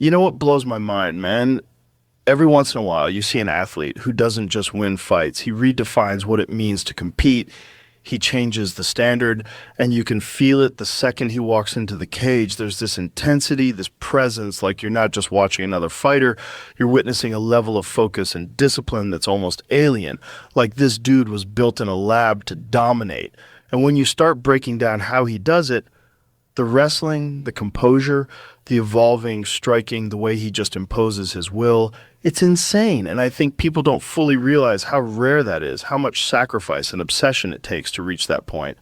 You know what blows my mind, man? Every once in a while, you see an athlete who doesn't just win fights. He redefines what it means to compete. He changes the standard, and you can feel it the second he walks into the cage. There's this intensity, this presence, like you're not just watching another fighter, you're witnessing a level of focus and discipline that's almost alien. Like this dude was built in a lab to dominate. And when you start breaking down how he does it, the wrestling, the composure, the evolving striking, the way he just imposes his will, it's insane. And I think people don't fully realize how rare that is, how much sacrifice and obsession it takes to reach that point.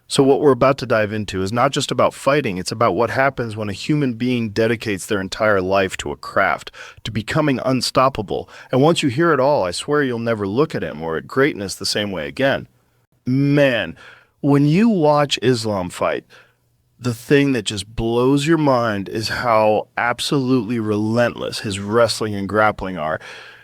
So what we're about to dive into is not just about fighting, it's about what happens when a human being dedicates their entire life to a craft, to becoming unstoppable. And once you hear it all, I swear you'll never look at him or at greatness the same way again. Man, when you watch Islam fight, the thing that just blows your mind is how absolutely relentless his wrestling and grappling are.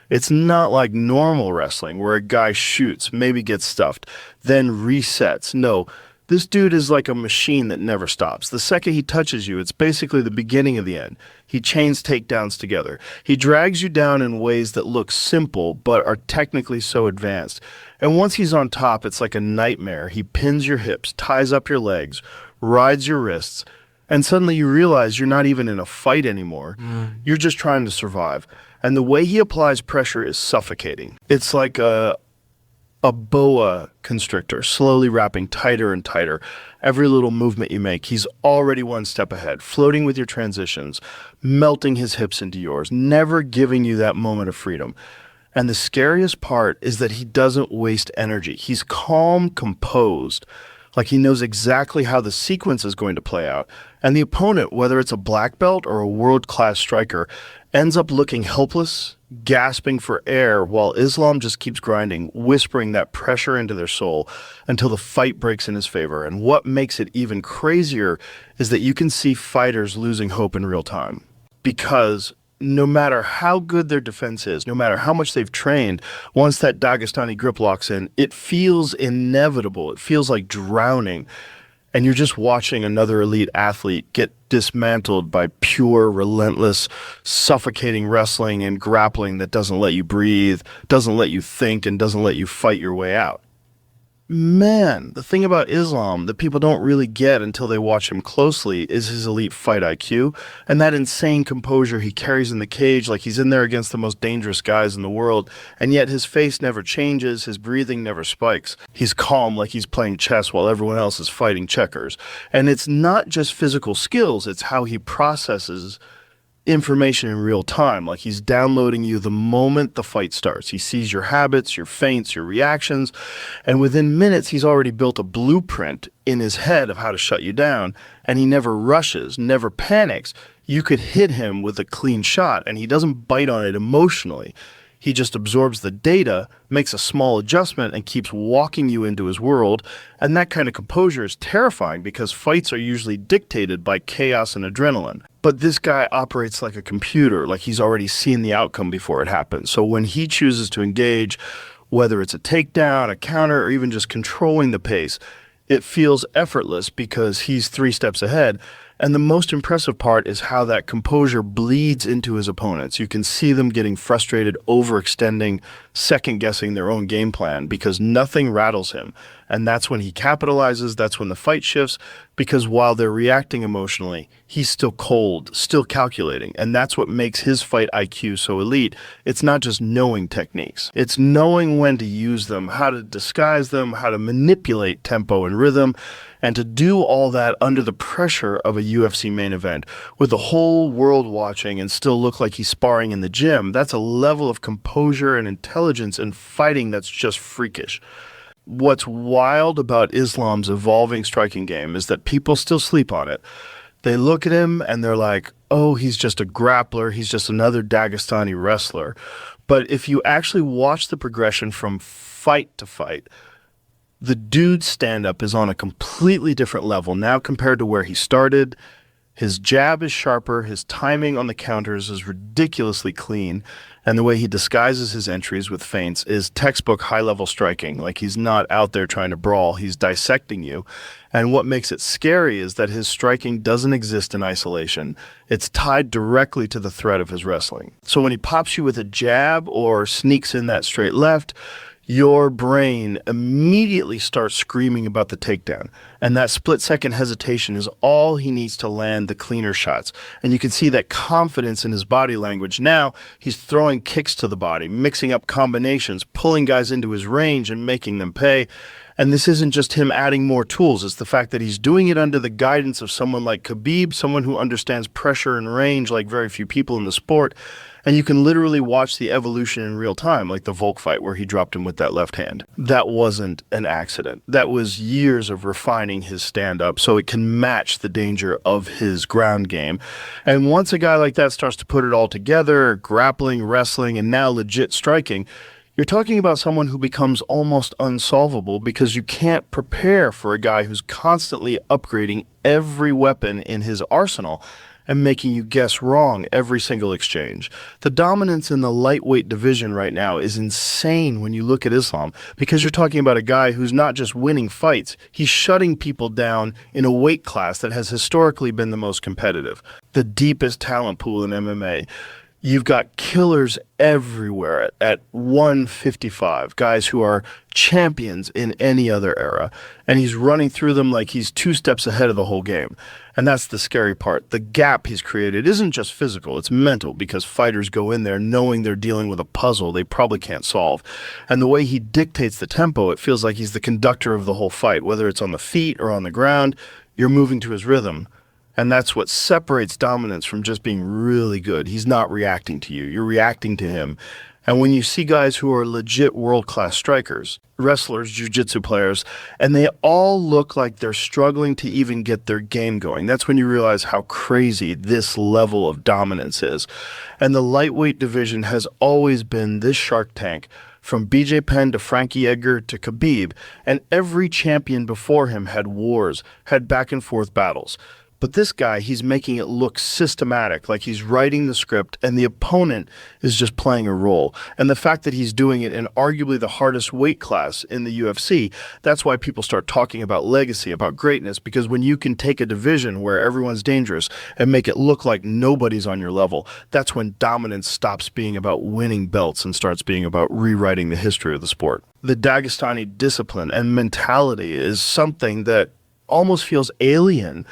It's not like normal wrestling where a guy shoots, maybe gets stuffed, then resets. No, this dude is like a machine that never stops. The second he touches you, it's basically the beginning of the end. He chains takedowns together. He drags you down in ways that look simple but are technically so advanced. And once he's on top, it's like a nightmare. He pins your hips, ties up your legs, rides your wrists, and suddenly you realize you're not even in a fight anymore. You're just trying to survive. And the way he applies pressure is suffocating. It's like a boa constrictor, slowly wrapping tighter and tighter. Every little movement you make, he's already one step ahead, floating with your transitions, melting his hips into yours, never giving you that moment of freedom. And the scariest part is that he doesn't waste energy. He's calm, composed, like he knows exactly how the sequence is going to play out. And the opponent, whether it's a black belt or a world-class striker, ends up looking helpless, gasping for air, while Islam just keeps grinding, whispering that pressure into their soul until the fight breaks in his favor. And what makes it even crazier is that you can see fighters losing hope in real time. Because no matter how good their defense is, no matter how much they've trained, once that Dagestani grip locks in, it feels inevitable. It feels like drowning. And you're just watching another elite athlete get dismantled by pure, relentless, suffocating wrestling and grappling that doesn't let you breathe, doesn't let you think, and doesn't let you fight your way out. Man, the thing about Islam that people don't really get until they watch him closely is his elite fight IQ and that insane composure he carries in the cage like he's in there against the most dangerous guys in the world, and yet his face never changes, his breathing never spikes. He's calm like he's playing chess while everyone else is fighting checkers. And it's not just physical skills, it's how he processes information in real time, like he's downloading you the moment the fight starts. He sees your habits, your feints, your reactions, and within minutes he's already built a blueprint in his head of how to shut you down, and he never rushes, never panics. You could hit him with a clean shot, and he doesn't bite on it emotionally. He just absorbs the data, makes a small adjustment, and keeps walking you into his world. And that kind of composure is terrifying because fights are usually dictated by chaos and adrenaline. But this guy operates like a computer, like he's already seen the outcome before it happens. So when he chooses to engage, whether it's a takedown, a counter, or even just controlling the pace, it feels effortless because he's 3 steps ahead. And the most impressive part is how that composure bleeds into his opponents. You can see them getting frustrated, overextending, second-guessing their own game plan because nothing rattles him. And that's when he capitalizes, that's when the fight shifts, because while they're reacting emotionally, he's still cold, still calculating. And that's what makes his fight IQ so elite. It's not just knowing techniques. It's knowing when to use them, how to disguise them, how to manipulate tempo and rhythm, and to do all that under the pressure of a UFC main event with the whole world watching and still look like he's sparring in the gym. That's a level of composure and intelligence in fighting that's just freakish. What's wild about Islam's evolving striking game is that people still sleep on it. They look at him and they're like, oh, he's just a grappler. He's just another Dagestani wrestler. But if you actually watch the progression from fight to fight, the dude's stand-up is on a completely different level now compared to where he started. His jab is sharper, his timing on the counters is ridiculously clean, and the way he disguises his entries with feints is textbook high-level striking. Like, he's not out there trying to brawl, he's dissecting you. And what makes it scary is that his striking doesn't exist in isolation. It's tied directly to the threat of his wrestling. So when he pops you with a jab or sneaks in that straight left, your brain immediately starts screaming about the takedown. And that split-second hesitation is all he needs to land the cleaner shots. And you can see that confidence in his body language. Now he's throwing kicks to the body, mixing up combinations, pulling guys into his range and making them pay. And this isn't just him adding more tools. It's the fact that he's doing it under the guidance of someone like Khabib, someone who understands pressure and range like very few people in the sport. And you can literally watch the evolution in real time, like the Volk fight where he dropped him with that left hand. That wasn't an accident. That was years of refining his stand-up so it can match the danger of his ground game. And once a guy like that starts to put it all together, grappling, wrestling, and now legit striking, you're talking about someone who becomes almost unsolvable because you can't prepare for a guy who's constantly upgrading every weapon in his arsenal and making you guess wrong every single exchange. The dominance in the lightweight division right now is insane when you look at Islam, because you're talking about a guy who's not just winning fights, he's shutting people down in a weight class that has historically been the most competitive, the deepest talent pool in MMA. You've got killers everywhere at 155, guys who are champions in any other era, and he's running through them like he's 2 steps ahead of the whole game. And that's the scary part. The gap he's created isn't just physical, it's mental, because fighters go in there knowing they're dealing with a puzzle they probably can't solve. And the way he dictates the tempo, it feels like he's the conductor of the whole fight, whether it's on the feet or on the ground, you're moving to his rhythm. And that's what separates dominance from just being really good. He's not reacting to you. You're reacting to him. And when you see guys who are legit world-class strikers, wrestlers, jiu-jitsu players, and they all look like they're struggling to even get their game going, that's when you realize how crazy this level of dominance is. And the lightweight division has always been this Shark Tank, from BJ Penn to Frankie Edgar to Khabib, and every champion before him had wars, had back-and-forth battles. But this guy, he's making it look systematic, like he's writing the script and the opponent is just playing a role. And the fact that he's doing it in arguably the hardest weight class in the UFC, that's why people start talking about legacy, about greatness, because when you can take a division where everyone's dangerous and make it look like nobody's on your level, that's when dominance stops being about winning belts and starts being about rewriting the history of the sport. The Dagestani discipline and mentality is something that almost feels alien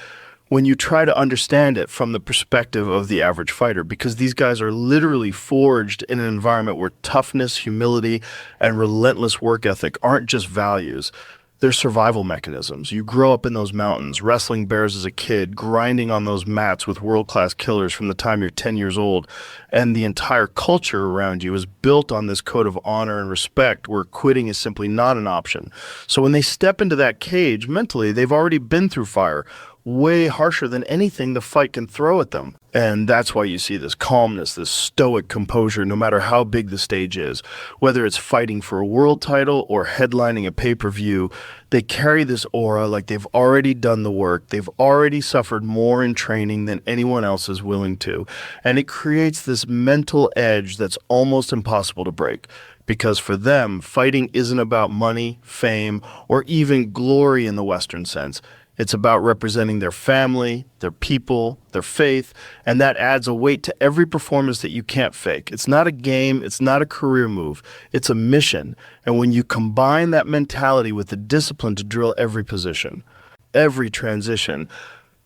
when you try to understand it from the perspective of the average fighter, because these guys are literally forged in an environment where toughness, humility, and relentless work ethic aren't just values. They're survival mechanisms. You grow up in those mountains, wrestling bears as a kid, grinding on those mats with world-class killers from the time you're 10 years old, and the entire culture around you is built on this code of honor and respect where quitting is simply not an option. So when they step into that cage, mentally, they've already been through fire, way harsher than anything the fight can throw at them. And that's why you see this calmness, this stoic composure, no matter how big the stage is. Whether it's fighting for a world title or headlining a pay-per-view, they carry this aura like they've already done the work. They've already suffered more in training than anyone else is willing to. And it creates this mental edge that's almost impossible to break. Because for them, fighting isn't about money, fame, or even glory in the Western sense. It's about representing their family, their people, their faith, and that adds a weight to every performance that you can't fake. It's not a game, it's not a career move, it's a mission. And when you combine that mentality with the discipline to drill every position, every transition,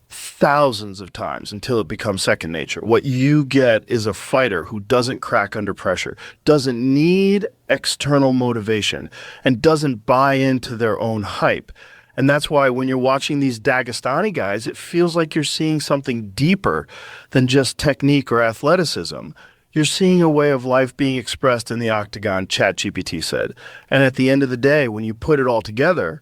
thousands of times until it becomes second nature, what you get is a fighter who doesn't crack under pressure, doesn't need external motivation, and doesn't buy into their own hype. And that's why when you're watching these Dagestani guys, it feels like you're seeing something deeper than just technique or athleticism. You're seeing a way of life being expressed in the octagon, ChatGPT said. And at the end of the day, when you put it all together,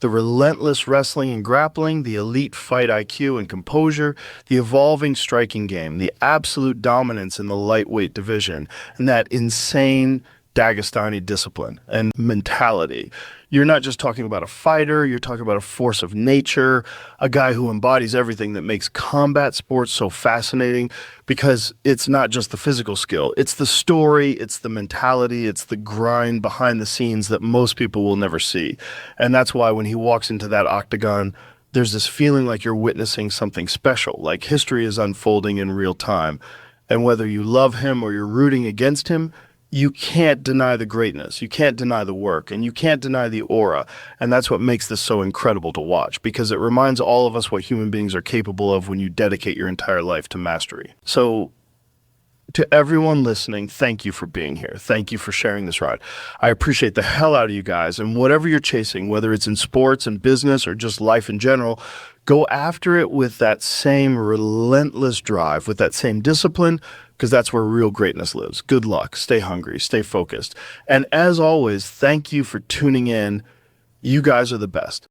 the relentless wrestling and grappling, the elite fight IQ and composure, the evolving striking game, the absolute dominance in the lightweight division, and that insane Dagestani discipline and mentality. You're not just talking about a fighter, you're talking about a force of nature, a guy who embodies everything that makes combat sports so fascinating, because it's not just the physical skill, it's the story, it's the mentality, it's the grind behind the scenes that most people will never see. And that's why when he walks into that octagon, there's this feeling like you're witnessing something special, like history is unfolding in real time. And whether you love him or you're rooting against him, you can't deny the greatness, you can't deny the work, and you can't deny the aura. And that's what makes this so incredible to watch, because it reminds all of us what human beings are capable of when you dedicate your entire life to mastery. So to everyone listening, thank you for being here. Thank you for sharing this ride. I appreciate the hell out of you guys. And whatever you're chasing, whether it's in sports and business or just life in general, go after it with that same relentless drive, with that same discipline, because that's where real greatness lives. Good luck. Stay hungry. Stay focused. And as always, thank you for tuning in. You guys are the best.